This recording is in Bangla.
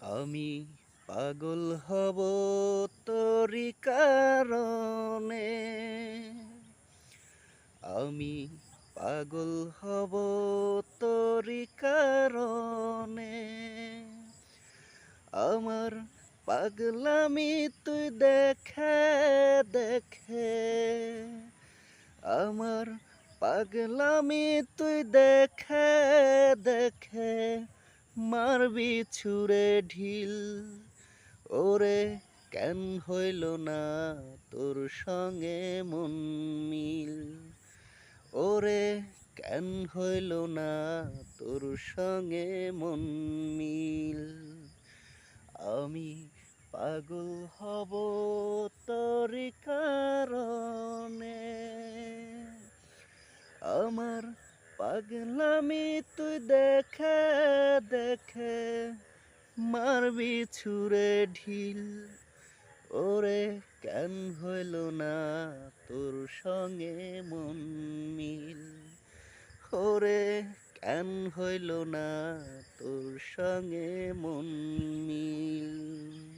আমি পাগল হব তোরি কারণে। আমি পাগল হব তোরি কারণে। আমার পাগলামি তুই দেখে দেখে, আমার পাগলামি তুই দেখে দেখে মারবি ছুঁড়ে ঢিল। ওরে কেন হইল না তোর সঙ্গে মন মিল? ওরে কেন হইল না তোর সঙ্গে মন মিল? আমি পাগল হব তোরি কারণে। আমার পাগলামি তুই দেখে দেখে মারবি ছুঁড়ে ঢিল। ওরে কেন হইল না তোর সঙ্গে মন মিল? ওরে কেন হইল না তোর সঙ্গে মন মিল?